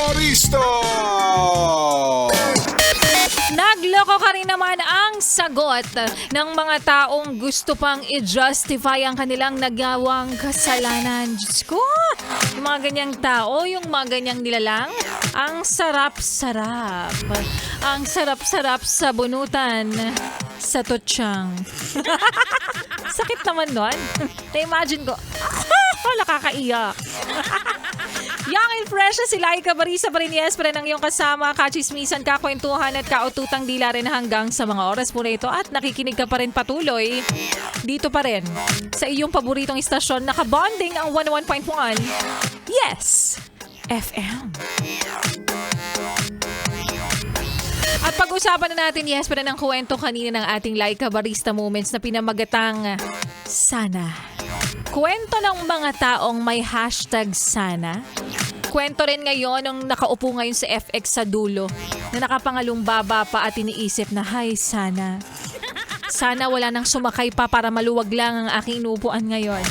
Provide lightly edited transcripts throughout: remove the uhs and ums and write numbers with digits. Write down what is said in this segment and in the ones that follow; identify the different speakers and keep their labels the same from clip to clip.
Speaker 1: Barista!
Speaker 2: Nagloko ka rin naman ang sagot ng mga taong gusto pang i-justify ang kanilang nagawang kasalanan. Diyos ko, yung mga ganyang tao, yung mga ganyang nilalang, ang sarap-sarap. Ang sarap-sarap sa bunutan, sa tutsang. Sakit naman nun. Na-imagine ko, nakakaiyak. Young and fresh na si Laika Barisa pa rin, yes, pa rin ang iyong kasama, kachismisan, kakwentuhan at kaututang dila rin hanggang sa mga oras po na ito at nakikinig ka pa rin patuloy dito pa rin sa iyong paboritong istasyon, nakabonding ang 101.1 Yes FM. At pag-usapan na natin, yes, pa rin ang kwento kanina ng ating Laika Barista Moments na pinamagatang Sana. Kwento ng mga taong may hashtag sana. Kwento rin ngayon nung nakaupo ngayon sa FX sa dulo na nakapangalumbaba pa at iniisip na, hay, sana. Sana wala nang sumakay pa para maluwag lang ang aking inuupuan ngayon.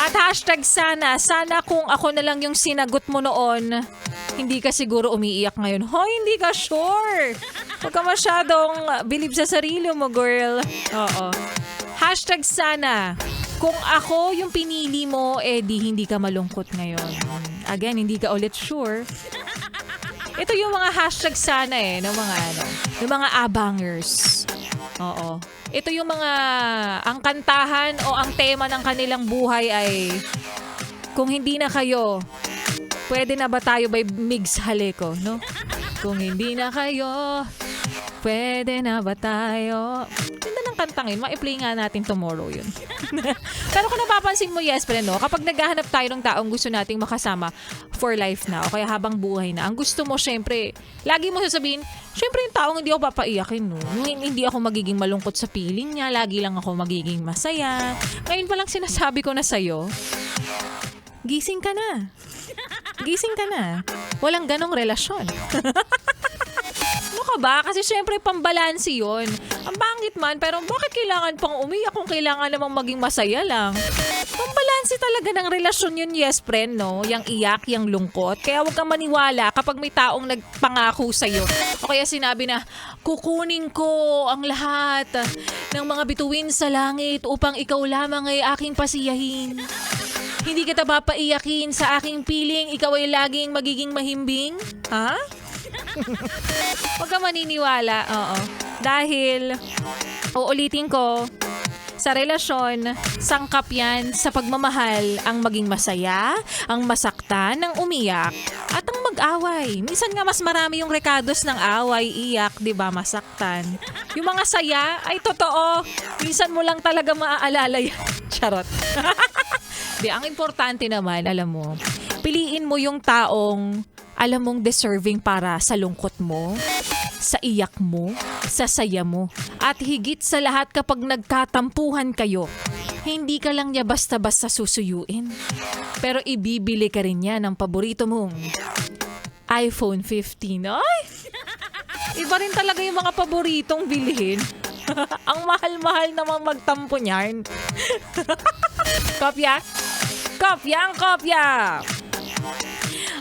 Speaker 2: At hashtag sana. Sana kung ako na lang yung sinagot mo noon, hindi ka siguro umiiyak ngayon. Hoy, hindi ka sure. Huwag ka masyadong believe sa sarili mo, girl. Oo. Hashtag sana. Kung ako yung pinili mo, di hindi ka malungkot ngayon. Again, hindi ka ulit sure. Ito yung mga hashtag sana ng mga abangers. Oo. Ito yung mga, ang kantahan o ang tema ng kanilang buhay ay, kung hindi na kayo, pwede na ba tayo by Migs Haleko, no? Kung hindi na kayo, pwede na ba tayo? Ganda ng kantang yun. Ma-play nga natin tomorrow yun. Pero kung napapansin mo, yes, pero no, kapag naghahanap tayo ng taong gusto nating makasama for life na o kaya habang buhay na, ang gusto mo, syempre, lagi mo sasabihin, syempre yung taong hindi ako papaiyakin, no? Hindi ako magiging malungkot sa piling niya, lagi lang ako magiging masaya. Ngayon pa lang sinasabi ko na sa'yo, gising ka na. Gising ka na. Walang ganong relasyon. Ano ka ba? Kasi syempre pambalansi yun. Ang bangit man, pero bakit kailangan pang umiyak kung kailangan namang maging masaya lang? Pambalansi talaga ng relasyon yun, yes friend, no? Yang iyak, yang lungkot. Kaya huwag kang maniwala kapag may taong nagpangako sa'yo. O kaya sinabi na, kukunin ko ang lahat ng mga bituin sa langit upang ikaw lamang ay aking pasiyahin. Hindi kita papaiyakin sa aking piling, ikaw ay laging magiging mahimbing? Ha? Huwag ka maniniwala, oo. Dahil, uulitin ko, sa relasyon, sangkap yan sa pagmamahal ang maging masaya, ang masaktan, ang umiyak, at ang mag-away. Minsan nga mas marami yung rekados ng away, iyak, di ba, masaktan. Yung mga saya ay totoo. Minsan mo lang talaga maaalala yan. Charot. Di, ang importante naman, alam mo, piliin mo yung taong alam mong deserving para sa lungkot mo, sa iyak mo, sa saya mo. At higit sa lahat kapag nagkatampuhan kayo, hindi ka lang niya basta-basta susuyuin. Pero ibibili ka rin niya ng paborito mong iPhone 15. Ay! Iba rin talaga yung mga paboritong bilhin. Ang mahal-mahal naman magtampo niyan. Kopya? Kopya ang kopya!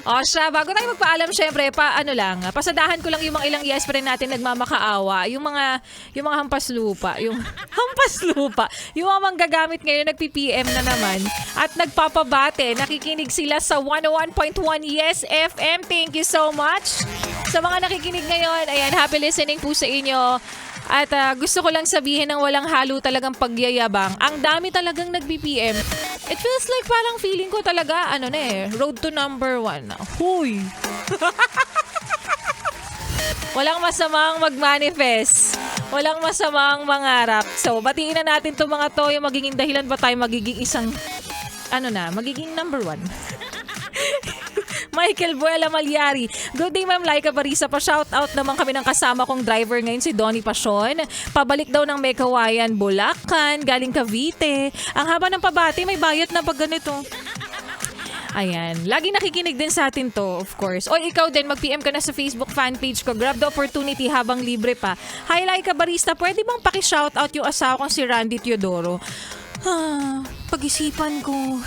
Speaker 2: O siya, bago tayo magpaalam, syempre, pasadahan ko lang yung mga ilang yes friend natin nagmamakaawa. Yung mga hampas lupa. Yung hampas lupa. Yung mga manggagamit ngayon, nagpi-PM na naman. At nagpapabate. Nakikinig sila sa 101.1 Yes FM. Thank you so much. Sa mga nakikinig ngayon, ayan, happy listening po sa inyo. At gusto ko lang sabihin ng walang halo talagang pagyayabang. Ang dami talagang nag-BPM. It feels like parang feeling ko talaga, road to number 1. Huy! Walang masamang mag-manifest. Walang masamang mangarap. So, batiin na natin itong mga to, yung magiging dahilan ba tayo magiging isang, magiging number 1. Michael Buela Malyari. Good day, Ma'am Laika Barisa. Pa-shoutout naman kami ng kasama kong driver ngayon, si Donnie Passion. Pabalik daw ng Mekawayan, Bulacan, galing Cavite. Ang haba ng pabati, may bayad na pag ganito. Ayan. Lagi nakikinig din sa atin to, of course. O ikaw din, mag-PM ka na sa Facebook fan page ko. Grab the opportunity habang libre pa. Hi, Laika Barista. Pwede bang paki-shoutout yung asawa kong si Randy Teodoro? Pag-isipan ko.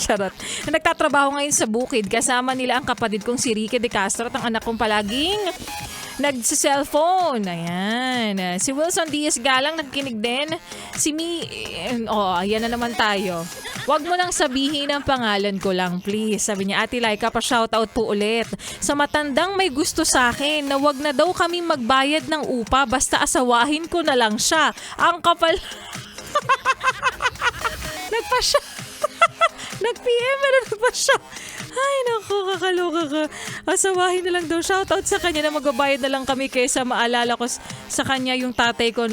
Speaker 2: Charot. Na nagtatrabaho ngayon sa bukid. Kasama nila ang kapatid kong si Ricky De Castro at ang anak kong palaging nagsa-cellphone. Ayan. Si Wilson Diaz Galang nagkinig din. Si ayan na naman tayo. Wag mo nang sabihin ang pangalan ko lang, please. Sabi niya, Ate Laika, pa-shoutout po ulit. Sa matandang may gusto sa akin na wag na daw kami magbayad ng upa basta asawahin ko na lang siya. Ang kapal... Nagpa-siya. Nag-PM na pa siya. Ay, naku, kakaloka ka. Asawahin na lang daw. Shoutout sa kanya na magbabayad na lang kami kaysa maalala ko sa kanya yung tatay ko,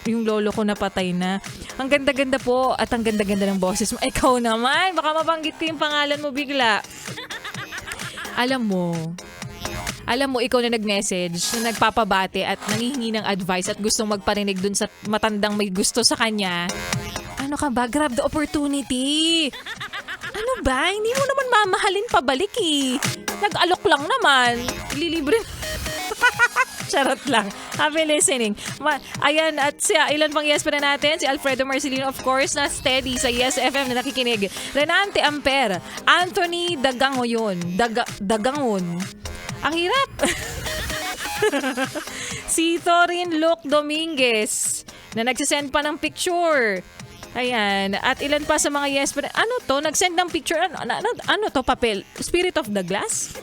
Speaker 2: yung lolo ko na patay na. Ang ganda-ganda po at ang ganda-ganda ng boses mo. Ikaw naman, baka mabanggit ko yung pangalan mo bigla. Alam mo, ikaw na nag-message, na nagpapabate at nangihingi ng advice at gustong magparinig dun sa matandang may gusto sa kanya. Ano ka ba? Grab the opportunity. Ano ba? Hindi mo naman mamahalin pabalik eh. Nag-alok lang naman. Ililibre. Charot lang. Happy listening. Ayan, at ilan pang yes pa na natin? Si Alfredo Marcelino, of course, na steady sa Yes FM na nakikinig. Renante Amper. Anthony Dagangoyon. Dagangon. Ang hirap. Si Torin Luke Dominguez na nagsisend pa ng picture. Ayan. At ilan pa sa mga yes. Ano to? Nag-send ng picture. Ano to? Papel? Spirit of the Glass?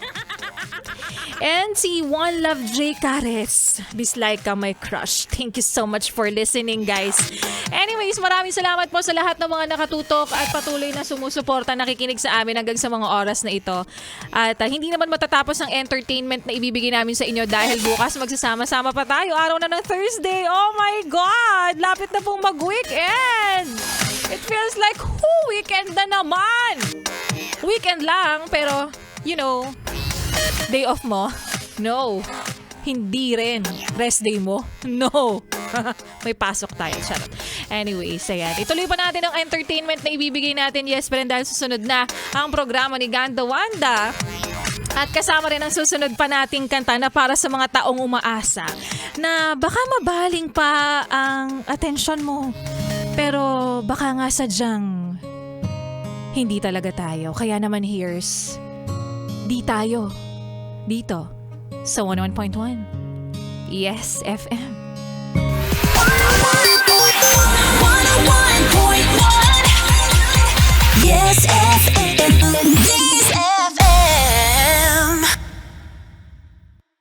Speaker 2: And si One Love J. Cares. Dislike ka, my crush. Thank you so much for listening, guys. Anyways, maraming salamat po sa lahat ng mga nakatutok at patuloy na sumusuporta, nakikinig sa amin hanggang sa mga oras na ito. At hindi naman matatapos ang entertainment na ibibigay namin sa inyo dahil bukas magsasama-sama pa tayo. Araw na ng Thursday. Oh my God! Lapit na pong mag-weekend! It feels like, weekend na naman! Weekend lang, pero, day off mo? No. Hindi rin. Rest day mo? No. May pasok tayo. Charot. Anyways, ayan. Ituloy pa natin ang entertainment na ibibigay natin. Yes, pero dahil susunod na ang programa ni Ganda Wanda. At kasama rin ang susunod pa nating kanta na para sa mga taong umaasa na baka mabaling pa ang atensyon mo. Pero baka nga sadyang hindi talaga tayo. Kaya naman here's Di Tayo. Dito sa 101.1 Yes FM.